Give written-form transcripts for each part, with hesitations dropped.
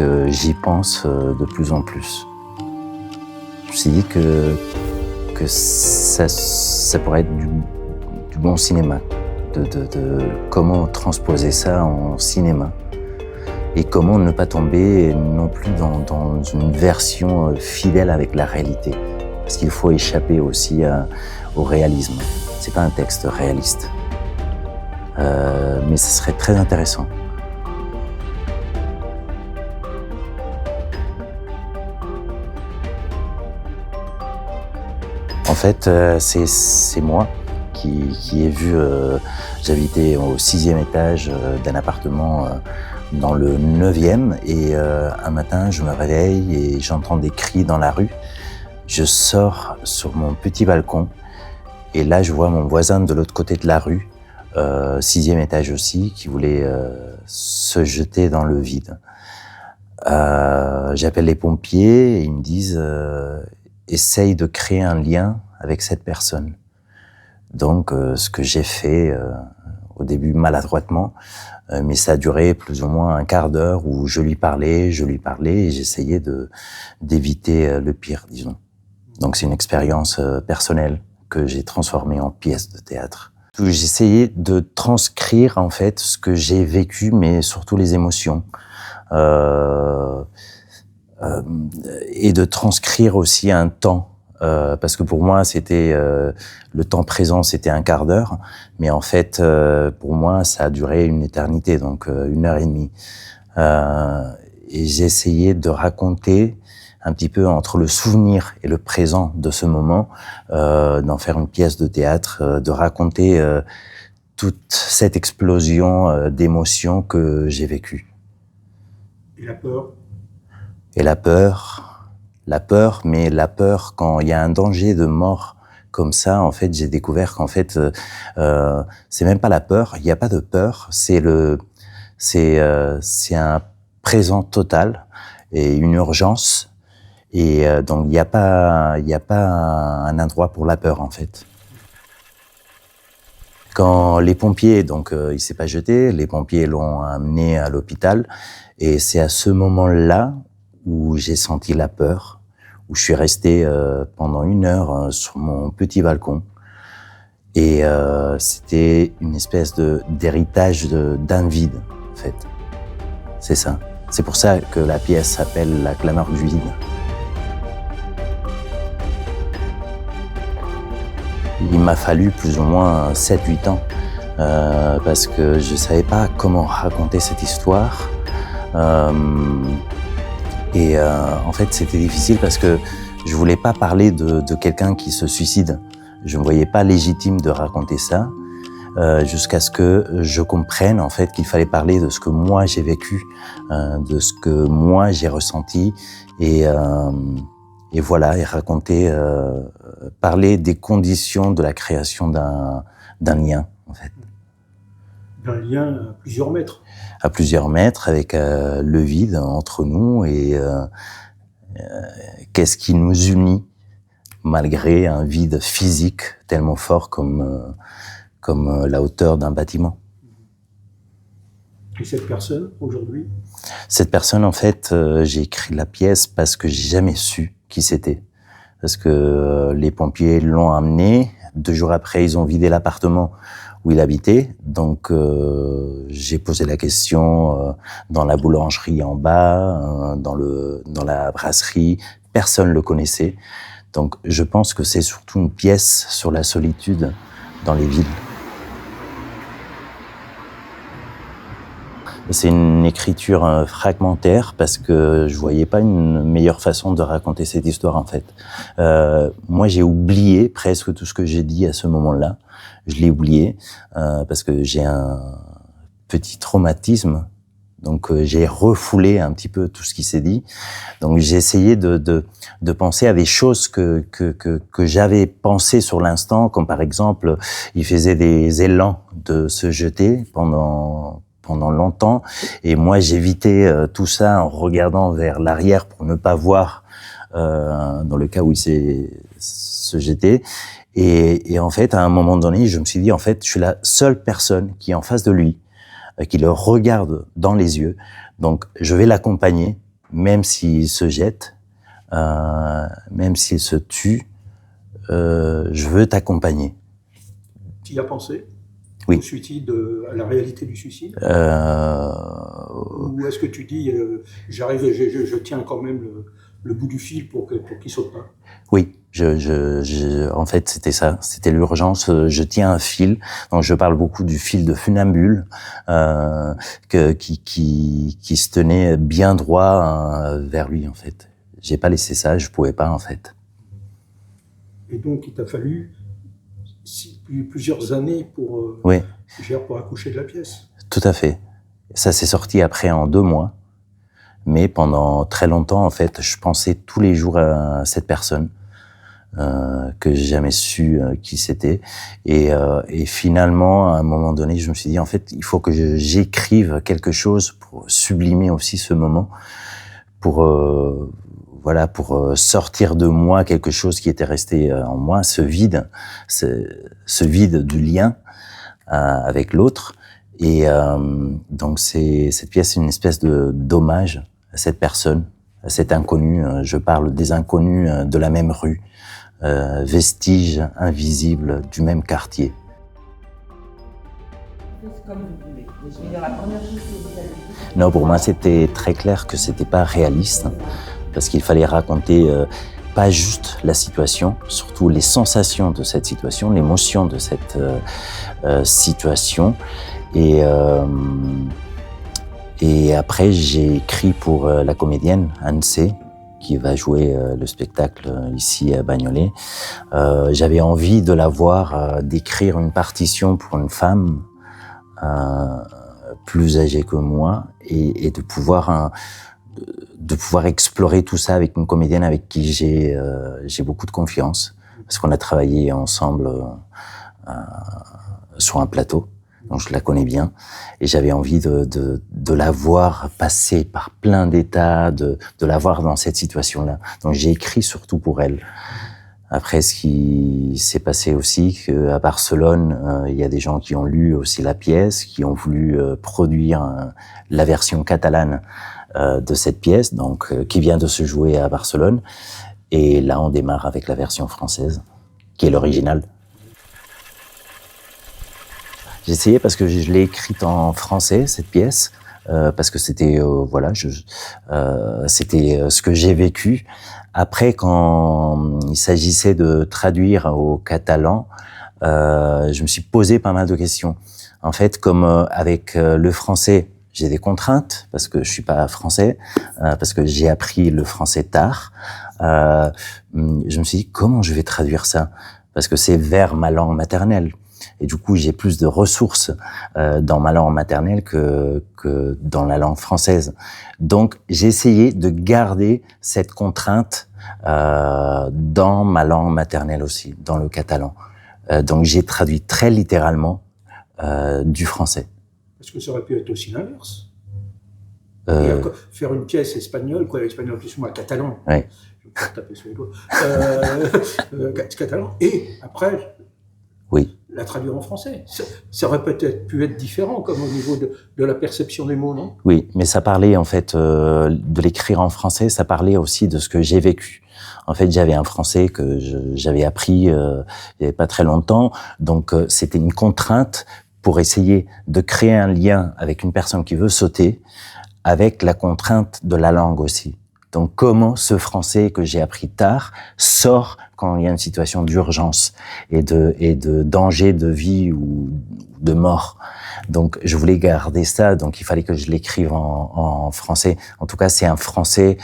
que j'y pense de plus en plus. Je me suis dit que ça pourrait être du bon cinéma, de comment transposer ça en cinéma et comment ne pas tomber non plus dans une version fidèle avec la réalité. Parce qu'il faut échapper aussi au réalisme. C'est pas un texte réaliste, mais ce serait très intéressant. En fait, c'est moi qui ai vu, j'habitais au 6e étage d'un appartement dans le 9e et un matin, je me réveille et j'entends des cris dans la rue. Je sors sur mon petit balcon et là, je vois mon voisin de l'autre côté de la rue, 6e étage aussi, qui voulait se jeter dans le vide. J'appelle les pompiers et ils me disent essaye de créer un lien avec cette personne. Donc, ce que j'ai fait au début maladroitement, mais ça a duré plus ou moins un quart d'heure où je lui parlais et j'essayais d'éviter le pire, disons. Donc, c'est une expérience personnelle que j'ai transformée en pièce de théâtre. J'essayais de transcrire en fait ce que j'ai vécu, mais surtout les émotions. Et de transcrire aussi un temps. Parce que pour moi, c'était le temps présent, c'était un quart d'heure, mais en fait, pour moi, ça a duré une éternité, donc 1h30. Et j'ai essayé de raconter un petit peu entre le souvenir et le présent de ce moment, d'en faire une pièce de théâtre, de raconter toute cette explosion d'émotions que j'ai vécue. Et la peur? Et la peur, mais la peur quand il y a un danger de mort comme ça, en fait, j'ai découvert qu'en fait, c'est même pas la peur, il n'y a pas de peur, c'est un présent total et une urgence. Et donc, il n'y a pas un endroit pour la peur, en fait. Quand les pompiers, donc, il s'est pas jeté, les pompiers l'ont amené à l'hôpital. Et c'est à ce moment-là où j'ai senti la peur, où je suis resté pendant 1 heure sur mon petit balcon. Et c'était une espèce d'héritage d'un vide, en fait. C'est ça. C'est pour ça que la pièce s'appelle La clameur du vide. Il m'a fallu plus ou moins 7-8 ans parce que je savais pas comment raconter cette histoire. En fait, c'était difficile parce que je voulais pas parler de quelqu'un qui se suicide. Je me voyais pas légitime de raconter ça jusqu'à ce que je comprenne en fait qu'il fallait parler de ce que moi j'ai vécu, de ce que moi j'ai ressenti et voilà, et raconter, parler des conditions de la création d'un lien, en fait. D'un lien à plusieurs mètres. À plusieurs mètres, avec le vide entre nous et qu'est-ce qui nous unit malgré un vide physique tellement fort comme la hauteur d'un bâtiment. Et cette personne, aujourd'hui? Cette personne, en fait, j'ai écrit la pièce parce que j'ai jamais su qui c'était. Parce que les pompiers l'ont amené. 2 jours après, ils ont vidé l'appartement où il habitait. Donc, j'ai posé la question dans la boulangerie en bas, dans la brasserie. Personne le connaissait. Donc, je pense que c'est surtout une pièce sur la solitude dans les villes. C'est une écriture fragmentaire parce que je voyais pas une meilleure façon de raconter cette histoire en fait. Moi j'ai oublié presque tout ce que j'ai dit à ce moment-là. Je l'ai oublié parce que j'ai un petit traumatisme. Donc j'ai refoulé un petit peu tout ce qui s'est dit. Donc j'ai essayé de penser à des choses que j'avais pensé sur l'instant, comme par exemple, il faisait des élans de se jeter pendant longtemps, et moi j'évitais tout ça en regardant vers l'arrière pour ne pas voir dans le cas où il se jetait. Et en fait, à un moment donné, je me suis dit, en fait, je suis la seule personne qui est en face de lui, qui le regarde dans les yeux. Donc, je vais l'accompagner même s'il se jette, même s'il se tue, je veux t'accompagner. Tu y as pensé? Oui. Au suicide, à la réalité du suicide? Ou est-ce que tu dis, j'arrive, je tiens quand même le bout du fil pour qu'il saute pas? Oui, en fait, c'était ça. C'était l'urgence. Je tiens un fil. Donc, je parle beaucoup du fil de funambule qui se tenait bien droit vers lui, en fait. J'ai pas laissé ça. Je pouvais pas, en fait. Et donc, il t'a fallu plusieurs années pour accoucher de la pièce. Tout à fait. Ça s'est sorti après en 2 mois. Mais pendant très longtemps, en fait, je pensais tous les jours à cette personne que j'ai jamais su qui c'était. Et finalement, à un moment donné, je me suis dit, en fait, il faut que j'écrive quelque chose pour sublimer aussi ce moment, pour sortir de moi quelque chose qui était resté en moi, ce vide du lien avec l'autre. Et donc cette pièce est une espèce d'hommage à cette personne, à cet inconnu. Je parle des inconnus de la même rue, vestiges invisibles du même quartier. Non, pour moi, c'était très clair que c'était pas réaliste, parce qu'il fallait raconter pas juste la situation, surtout les sensations de cette situation, l'émotion de cette situation. Et après, j'ai écrit pour la comédienne Anne C, qui va jouer le spectacle ici à Bagnolet. J'avais envie de la voir d'écrire une partition pour une femme plus âgée que moi et de pouvoir explorer tout ça avec une comédienne avec qui j'ai beaucoup de confiance, parce qu'on a travaillé ensemble sur un plateau. Donc je la connais bien et j'avais envie de la voir passer par plein d'états, de la voir dans cette situation-là. Donc j'ai écrit surtout pour elle. Après, ce qui s'est passé aussi, qu'à Barcelone, il y a des gens qui ont lu aussi la pièce, qui ont voulu produire la version catalane de cette pièce, donc qui vient de se jouer à Barcelone. Et là, on démarre avec la version française, qui est l'original. J'ai essayé parce que je l'ai écrite en français, cette pièce, parce que c'était c'était ce que j'ai vécu. Après, quand il s'agissait de traduire au catalan, je me suis posé pas mal de questions. En fait, comme avec le français, j'ai des contraintes parce que je suis pas français, parce que j'ai appris le français tard. Je me suis dit comment je vais traduire ça, parce que c'est vers ma langue maternelle. Et du coup, j'ai plus de ressources dans ma langue maternelle que dans la langue française. Donc, j'ai essayé de garder cette contrainte dans ma langue maternelle aussi, dans le catalan. Donc, j'ai traduit très littéralement du français. Est-ce que ça aurait pu être aussi l'inverse? Faire une pièce espagnole, espagnol plus ou moins catalan. Oui. Je vais pas taper sur les doigts. Catalan. Et après. Oui. La traduire en français. Ça aurait peut-être pu être différent, comme au niveau de la perception des mots, non? Oui, mais ça parlait en fait de l'écrire en français, ça parlait aussi de ce que j'ai vécu. En fait, j'avais un français que j'avais appris il y avait pas très longtemps, donc c'était une contrainte pour essayer de créer un lien avec une personne qui veut sauter, avec la contrainte de la langue aussi. Donc, comment ce français que j'ai appris tard sort quand il y a une situation d'urgence et de danger de vie ou de mort. Donc, je voulais garder ça, donc il fallait que je l'écrive en français. En tout cas, c'est un français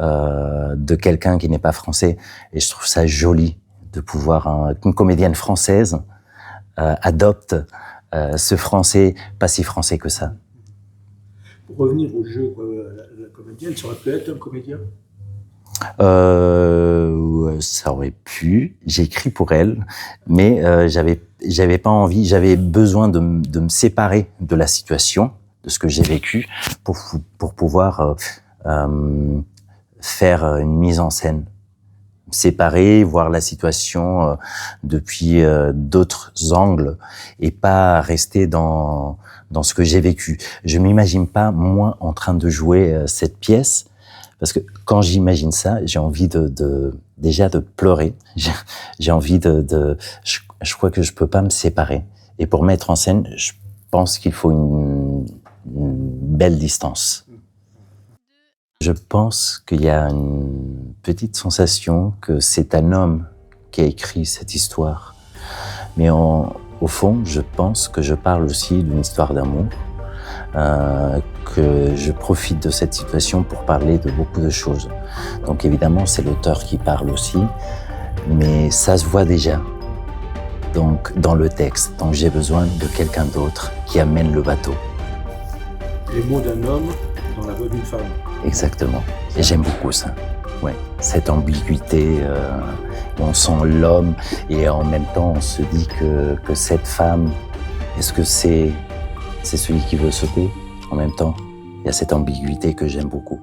de quelqu'un qui n'est pas français. Et je trouve ça joli de pouvoir qu'une comédienne française adopte ce français, pas si français que ça. Pour revenir au jeu, la comédienne, ça aurait pu être un comédien? Ça aurait pu. J'ai écrit pour elle, mais j'avais pas envie. J'avais besoin de me séparer de la situation, de ce que j'ai vécu, pour pouvoir faire une mise en scène, séparer, voir la situation depuis d'autres angles et pas rester dans ce que j'ai vécu. Je m'imagine pas moi en train de jouer cette pièce, Parce que quand j'imagine ça, j'ai envie déjà de pleurer. J'ai envie je crois que je peux pas me séparer. Et pour mettre en scène, je pense qu'il faut une belle distance. Je pense qu'il y a une petite sensation que c'est un homme qui a écrit cette histoire. Mais au fond, je pense que je parle aussi d'une histoire d'amour, que je profite de cette situation pour parler de beaucoup de choses. Donc évidemment, c'est l'auteur qui parle aussi, mais ça se voit déjà donc, dans le texte. Donc j'ai besoin de quelqu'un d'autre qui amène le bateau. Les mots d'un homme dans la voix d'une femme. Exactement. Et j'aime beaucoup ça. Ouais. Cette ambiguïté, on sent l'homme et en même temps on se dit que cette femme, est-ce que c'est celui qui veut sauter en même temps? Il y a cette ambiguïté que j'aime beaucoup.